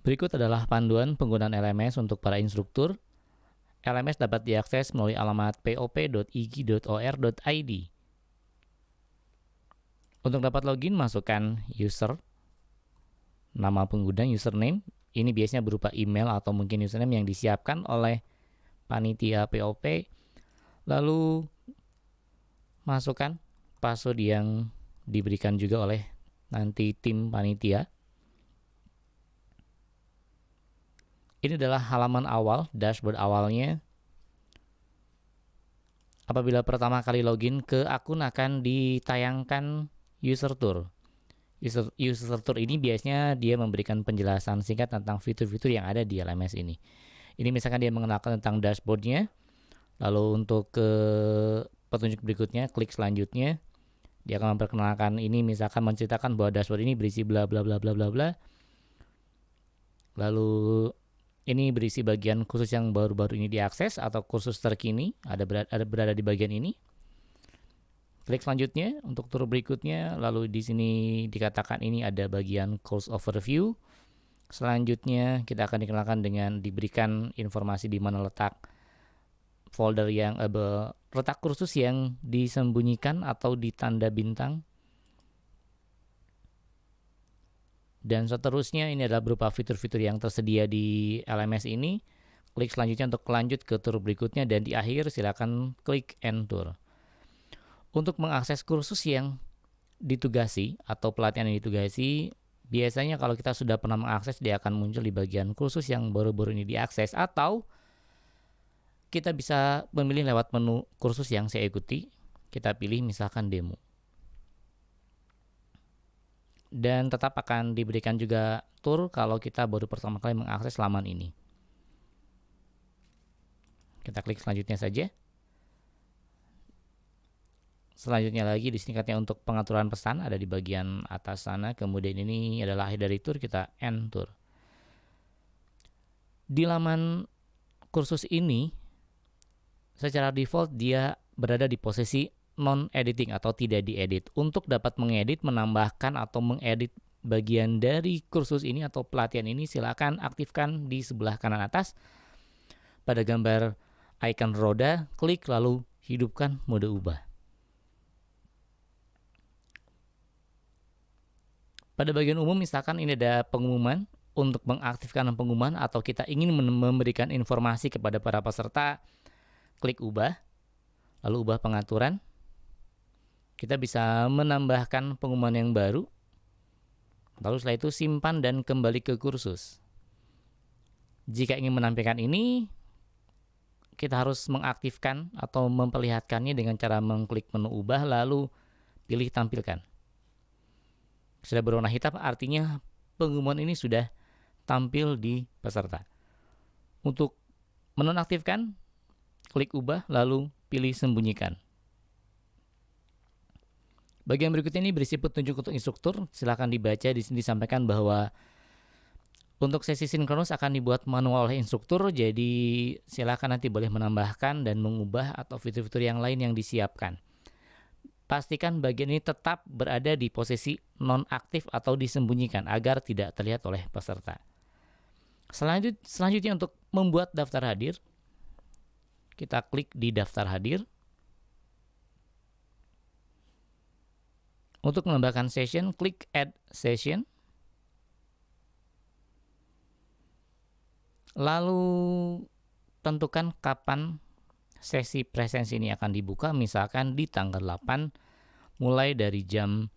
Berikut adalah panduan penggunaan LMS untuk para instruktur. LMS dapat diakses melalui alamat pop.igi.or.id. Untuk dapat login, masukkan user, nama pengguna, username. Ini biasanya berupa email atau mungkin username yang disiapkan oleh panitia POP. Lalu masukkan password yang diberikan juga oleh nanti tim panitia. Ini adalah halaman awal, dashboard awalnya. Apabila pertama kali login ke akun, akan ditayangkan user tour. User tour ini biasanya dia memberikan penjelasan singkat tentang fitur-fitur yang ada di LMS ini. Ini misalkan dia mengenalkan tentang dashboardnya. Lalu untuk ke petunjuk berikutnya, klik selanjutnya. Dia akan memperkenalkan ini, misalkan menceritakan bahwa dashboard ini berisi bla bla bla bla bla bla. Lalu ini berisi bagian khusus yang baru-baru ini diakses atau kursus terkini, ada berada di bagian ini. Klik selanjutnya untuk tur berikutnya, lalu di sini dikatakan ini ada bagian course overview. Selanjutnya kita akan dikenalkan dengan diberikan informasi di mana letak folder yang letak kursus yang disembunyikan atau ditanda bintang. Dan seterusnya, ini adalah berupa fitur-fitur yang tersedia di LMS ini. Klik selanjutnya untuk lanjut ke tur berikutnya, dan di akhir silakan klik end tour. Untuk mengakses kursus yang ditugasi atau pelatihan yang ditugasi, biasanya kalau kita sudah pernah mengakses, dia akan muncul di bagian kursus yang baru-baru ini diakses, atau kita bisa memilih lewat menu kursus yang saya ikuti. Kita pilih misalkan demo. Dan tetap akan diberikan juga tour kalau kita baru pertama kali mengakses laman ini. Kita klik selanjutnya saja. Selanjutnya lagi di sini katanya untuk pengaturan pesan ada di bagian atas sana. Kemudian ini adalah akhir dari tour, kita end tour. Di laman kursus ini secara default dia berada di posisi non-editing atau tidak diedit. Untuk dapat mengedit, menambahkan atau mengedit bagian dari kursus ini atau pelatihan ini, silakan aktifkan di sebelah kanan atas pada gambar icon roda, klik lalu hidupkan mode ubah. Pada bagian umum, misalkan ini ada pengumuman. Untuk mengaktifkan pengumuman atau kita ingin memberikan informasi kepada para peserta, klik ubah, lalu ubah pengaturan. Kita bisa menambahkan pengumuman yang baru, lalu setelah itu simpan dan kembali ke kursus. Jika ingin menampilkan ini, kita harus mengaktifkan atau memperlihatkannya dengan cara mengklik menu ubah, lalu pilih tampilkan. Sudah berwarna hitam, artinya pengumuman ini sudah tampil di peserta. Untuk menonaktifkan, klik ubah, lalu pilih sembunyikan. Bagian berikutnya ini berisi petunjuk untuk instruktur. Silakan dibaca. Di sini disampaikan bahwa untuk sesi sinkronus akan dibuat manual oleh instruktur. Jadi silakan nanti boleh menambahkan dan mengubah atau fitur-fitur yang lain yang disiapkan. Pastikan bagian ini tetap berada di posisi non-aktif atau disembunyikan agar tidak terlihat oleh peserta. Selanjutnya untuk membuat daftar hadir, kita klik di daftar hadir. Untuk menambahkan session, klik add session. Lalu tentukan kapan sesi presensi ini akan dibuka, misalkan di tanggal 8 mulai dari jam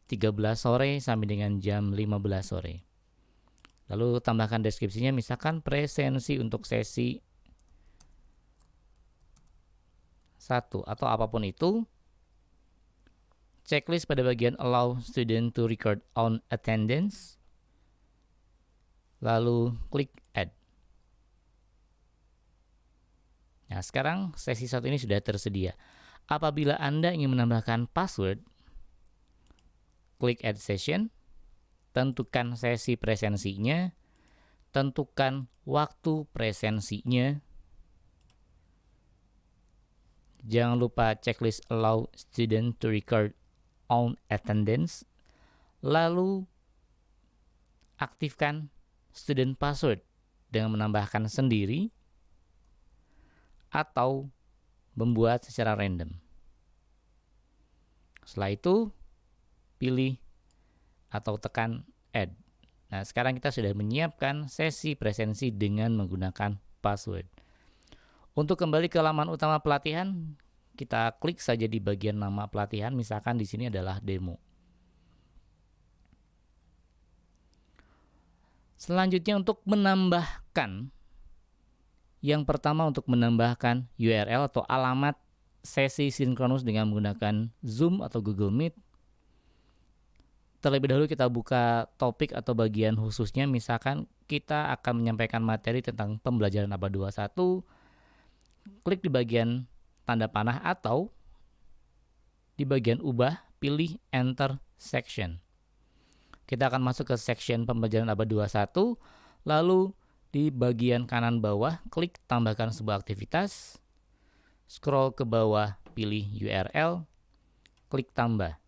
13 sore sampai dengan jam 15 sore. Lalu tambahkan deskripsinya, misalkan presensi untuk sesi 1 atau apapun itu. Checklist pada bagian allow student to record on attendance. Lalu klik add. Nah, sekarang sesi 1 ini sudah tersedia. Apabila Anda ingin menambahkan password, klik add session. Tentukan sesi presensinya, tentukan waktu presensinya. Jangan lupa checklist allow student to record on attendance. Lalu aktifkan student password dengan menambahkan sendiri atau membuat secara random. Setelah itu, pilih atau tekan add. Nah, sekarang kita sudah menyiapkan sesi presensi dengan menggunakan password. Untuk kembali ke laman utama pelatihan, kita klik saja di bagian nama pelatihan, misalkan di sini adalah demo. Selanjutnya untuk menambahkan, yang pertama untuk menambahkan URL atau alamat sesi sinkronus dengan menggunakan Zoom atau Google Meet. Terlebih dahulu kita buka topik atau bagian khususnya, misalkan kita akan menyampaikan materi tentang pembelajaran ABA 21. Klik di bagian tanda panah atau di bagian ubah, pilih enter section. Kita akan masuk ke section pembelajaran ABA 21, lalu di bagian kanan bawah, klik tambahkan sebuah aktivitas, scroll ke bawah, pilih URL, klik tambah.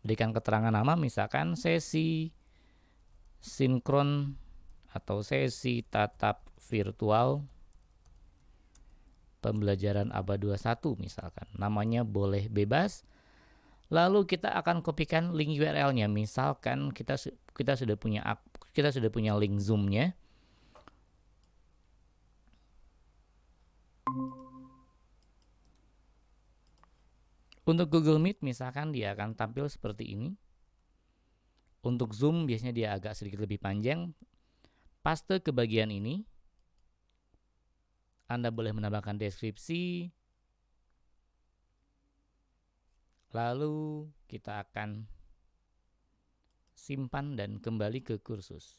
Berikan keterangan nama, misalkan sesi sinkron atau sesi tatap virtual pembelajaran ABA 21 misalkan. Namanya boleh bebas. Lalu kita akan kopikan link URL-nya. Misalkan kita sudah punya link Zoom-nya. Untuk Google Meet misalkan dia akan tampil seperti ini. Untuk Zoom biasanya dia agak sedikit lebih panjang. Paste ke bagian ini. Anda boleh menambahkan deskripsi. Lalu kita akan simpan dan kembali ke kursus.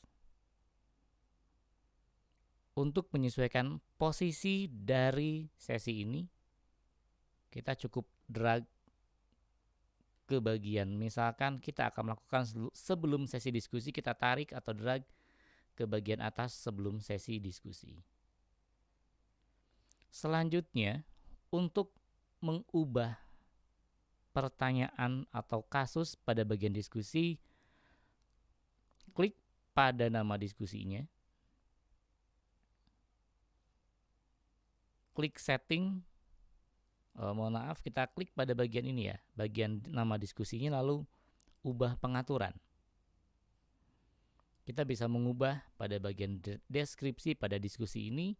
Untuk menyesuaikan posisi dari sesi ini, kita cukup drag ke bagian. Misalkan kita akan melakukan sebelum sesi diskusi, kita tarik atau drag ke bagian atas sebelum sesi diskusi. Selanjutnya, untuk mengubah pertanyaan atau kasus pada bagian diskusi, klik pada nama diskusinya, klik setting, mohon maaf, kita klik pada bagian ini ya, bagian nama diskusinya, lalu ubah pengaturan. Kita bisa mengubah pada bagian deskripsi pada diskusi ini,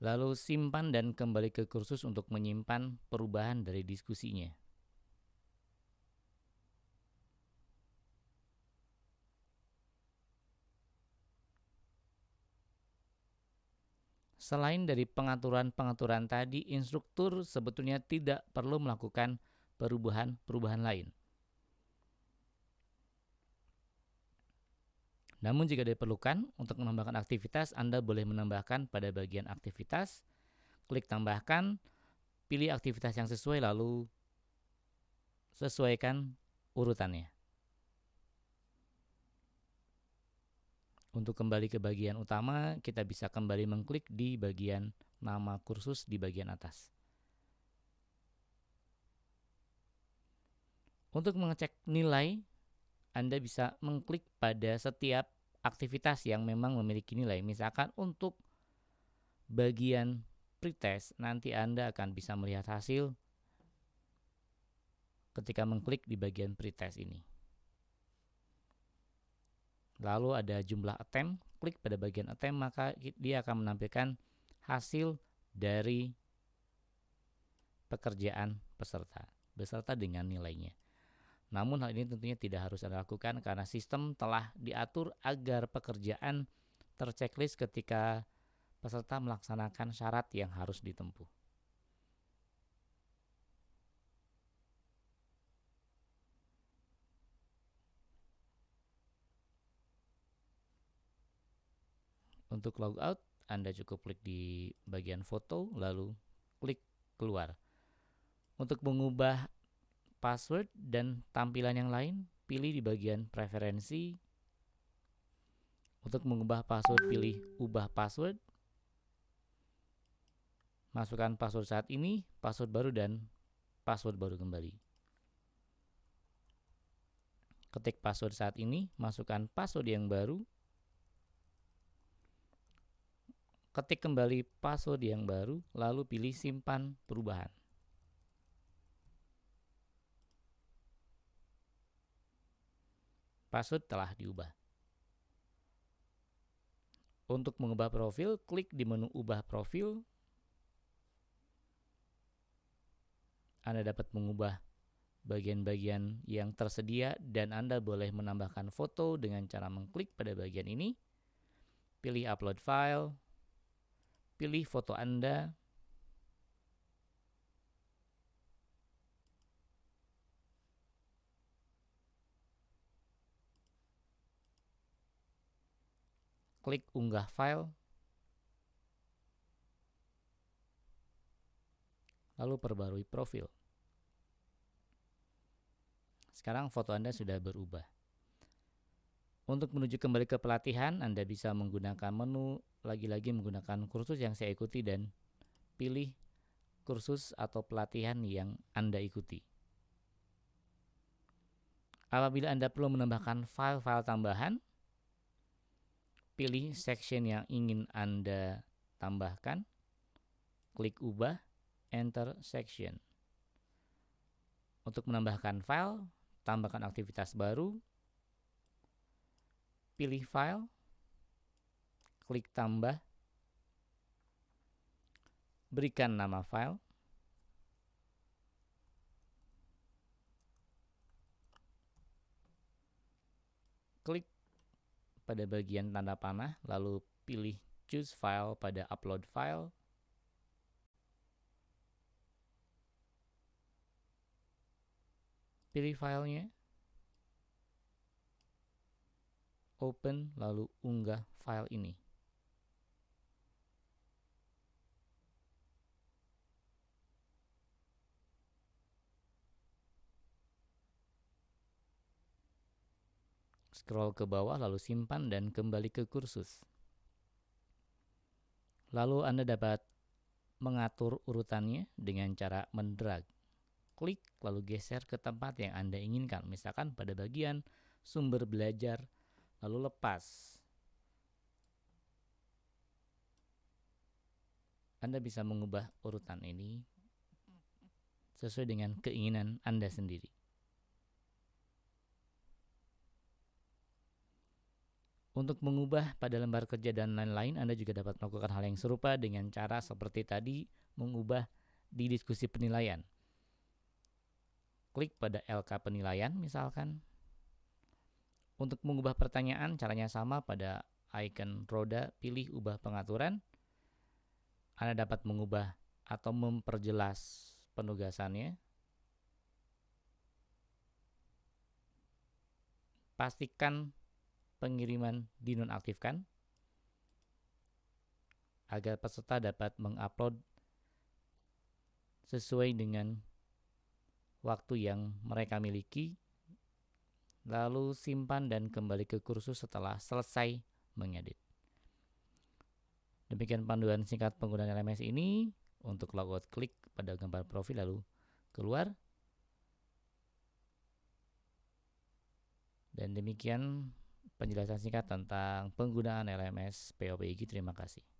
lalu simpan dan kembali ke kursus untuk menyimpan perubahan dari diskusinya. Selain dari pengaturan-pengaturan tadi, instruktur sebetulnya tidak perlu melakukan perubahan-perubahan lain. Namun jika diperlukan untuk menambahkan aktivitas, Anda boleh menambahkan pada bagian aktivitas, klik tambahkan, pilih aktivitas yang sesuai, lalu sesuaikan urutannya. Untuk kembali ke bagian utama, kita bisa kembali mengklik di bagian nama kursus di bagian atas. Untuk mengecek nilai, Anda bisa mengklik pada setiap aktivitas yang memang memiliki nilai. Misalkan untuk bagian pretest, nanti Anda akan bisa melihat hasil ketika mengklik di bagian pretest ini. Lalu ada jumlah attempt, klik pada bagian attempt, maka dia akan menampilkan hasil dari pekerjaan peserta beserta dengan nilainya. Namun hal ini tentunya tidak harus Anda lakukan karena sistem telah diatur agar pekerjaan terchecklist ketika peserta melaksanakan syarat yang harus ditempuh. Untuk logout, Anda cukup klik di bagian foto, lalu klik keluar. Untuk mengubah password dan tampilan yang lain, pilih di bagian preferensi. Untuk mengubah password, pilih ubah password. Masukkan password saat ini, password baru, dan password baru kembali. Ketik password saat ini, masukkan password yang baru. Ketik kembali password yang baru, lalu pilih simpan perubahan. Password telah diubah. Untuk mengubah profil, klik di menu ubah profil. Anda dapat mengubah bagian-bagian yang tersedia dan Anda boleh menambahkan foto dengan cara mengklik pada bagian ini. Pilih upload file. Pilih foto Anda. Klik unggah file. Lalu perbarui profil. Sekarang foto Anda sudah berubah. Untuk menuju kembali ke pelatihan, Anda bisa menggunakan menu, lagi-lagi menggunakan kursus yang saya ikuti dan pilih kursus atau pelatihan yang Anda ikuti. Apabila Anda perlu menambahkan file-file tambahan, pilih section yang ingin Anda tambahkan, klik ubah, enter section. Untuk menambahkan file, tambahkan aktivitas baru, pilih file, klik tambah, berikan nama file, klik pada bagian tanda panah, lalu pilih choose file pada upload file, pilih filenya, open, lalu unggah file ini. Scroll ke bawah lalu simpan dan kembali ke kursus. Lalu Anda dapat mengatur urutannya dengan cara mendrag. Klik lalu geser ke tempat yang Anda inginkan, misalkan pada bagian sumber belajar, lalu lepas. Anda bisa mengubah urutan ini sesuai dengan keinginan Anda sendiri. Untuk mengubah pada lembar kerja dan lain-lain, Anda juga dapat melakukan hal yang serupa dengan cara seperti tadi, mengubah di diskusi penilaian. Klik pada LK penilaian misalkan. Untuk mengubah pertanyaan, caranya sama pada icon roda, pilih ubah pengaturan. Anda dapat mengubah atau memperjelas penugasannya. Pastikan pengiriman dinonaktifkan agar peserta dapat mengupload sesuai dengan waktu yang mereka miliki. Lalu simpan dan kembali ke kursus setelah selesai mengedit. Demikian panduan singkat penggunaan LMS ini. Untuk logout, klik pada gambar profil lalu keluar. Dan demikian penjelasan singkat tentang penggunaan LMS POPIG. Terima kasih.